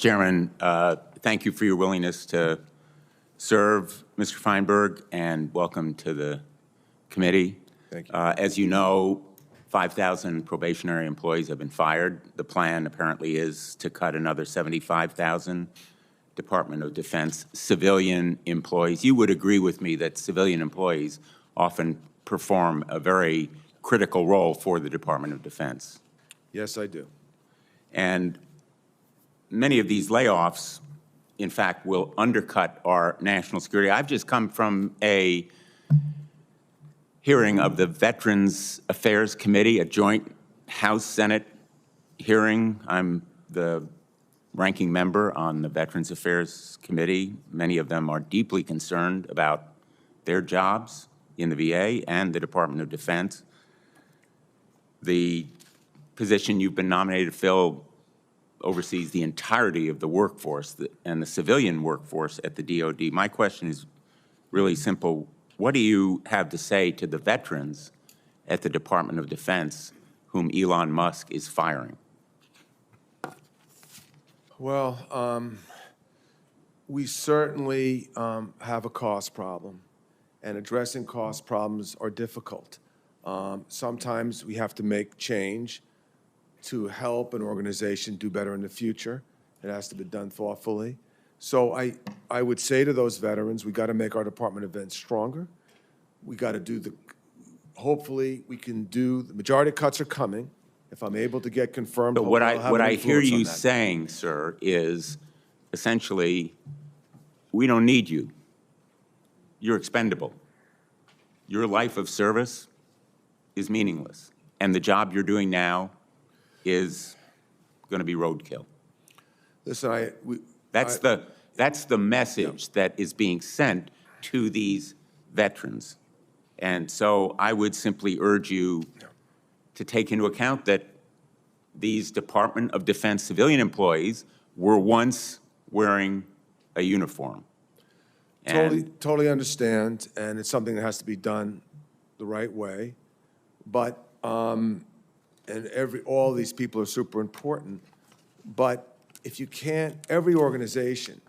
Mr. Chairman, thank you for your willingness to serve, Mr. Feinberg, and welcome to the committee. Thank you. As you know, 5,000 probationary employees have been fired. The plan apparently is to cut another 75,000 Department of Defense civilian employees. You would agree with me that civilian employees often perform a very critical role for the Department of Defense. Yes, I do. And many of these layoffs, in fact, will undercut our national security. I've just come from a hearing of the Veterans Affairs Committee, a joint House-Senate hearing. I'm the ranking member on the Veterans Affairs Committee. Many of them are deeply concerned about their jobs in the VA and the Department of Defense. The position you've been nominated to fill oversees the entirety of the workforce and the civilian workforce at the DoD. My question is really simple. What do you have to say to the veterans at the Department of Defense whom Elon Musk is firing? Well, we certainly have a cost problem, and addressing cost problems are difficult. Sometimes we have to make change to help an organization do better in the future. It has to be done thoughtfully. So I would say to those veterans, we got to make our Department of Defense stronger. We got to do hopefully we can do, the majority of cuts are coming. If I'm able to get confirmed, but what I hear you saying, sir, is essentially, we don't need you. You're expendable. Your life of service is meaningless. And the job you're doing now is going to be roadkill. Listen, that's the message that is being sent to these veterans. And so I would simply urge you to take into account that these Department of Defense civilian employees were once wearing a uniform. Totally understand, and it's something that has to be done the right way. But all these people are super important. But if you can't, every organization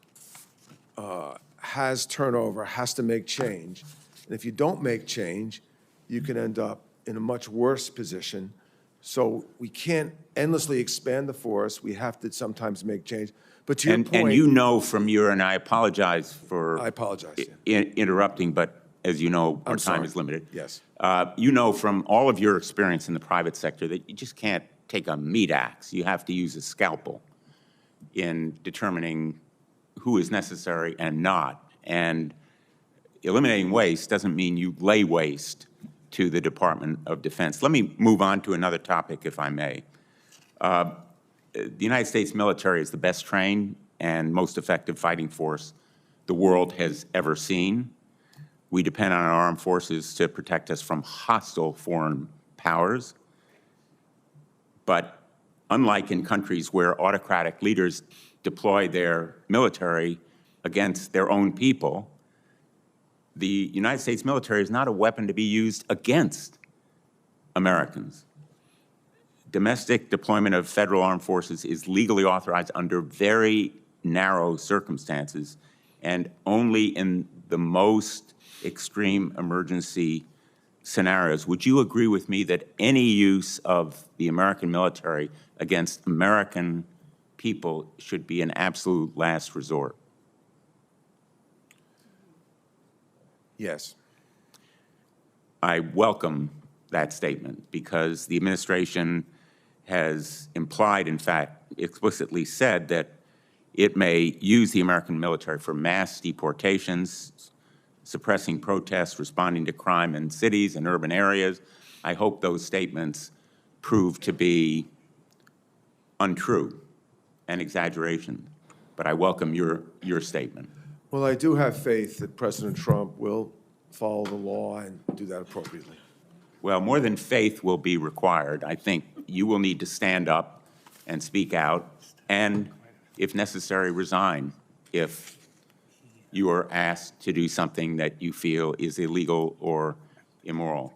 has turnover, has to make change. And if you don't make change, you can end up in a much worse position. So we can't endlessly expand the force. We have to sometimes make change. But to your point, and you know from your, and I apologize for interrupting, but as you know, our time is limited. Yes. You know from all of your experience in the private sector that you just can't take a meat axe. You have to use a scalpel in determining who is necessary and not. And eliminating waste doesn't mean you lay waste to the Department of Defense. Let me move on to another topic, if I may. The United States military is the best trained and most effective fighting force the world has ever seen. We depend on our armed forces to protect us from hostile foreign powers. But unlike in countries where autocratic leaders deploy their military against their own people, the United States military is not a weapon to be used against Americans. Domestic deployment of federal armed forces is legally authorized under very narrow circumstances and only in the most extreme emergency scenarios. Would you agree with me that any use of the American military against American people should be an absolute last resort? Yes. I welcome that statement because the administration has implied, in fact, explicitly said that it may use the American military for mass deportations, suppressing protests, responding to crime in cities and urban areas. I hope those statements prove to be untrue and exaggeration, but I welcome your statement. Well, I do have faith that President Trump will follow the law and do that appropriately. Well, more than faith will be required. I think you will need to stand up and speak out and, if necessary, resign if you are asked to do something that you feel is illegal or immoral.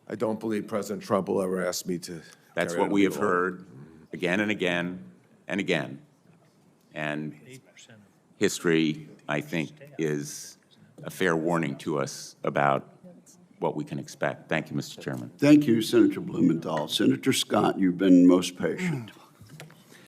I don't believe President Trump will ever ask me to. That's what we have heard again and again and again. And history, I think, is a fair warning to us about what we can expect. Thank you, Mr. Chairman. Thank you, Senator Blumenthal. Senator Scott, you've been most patient.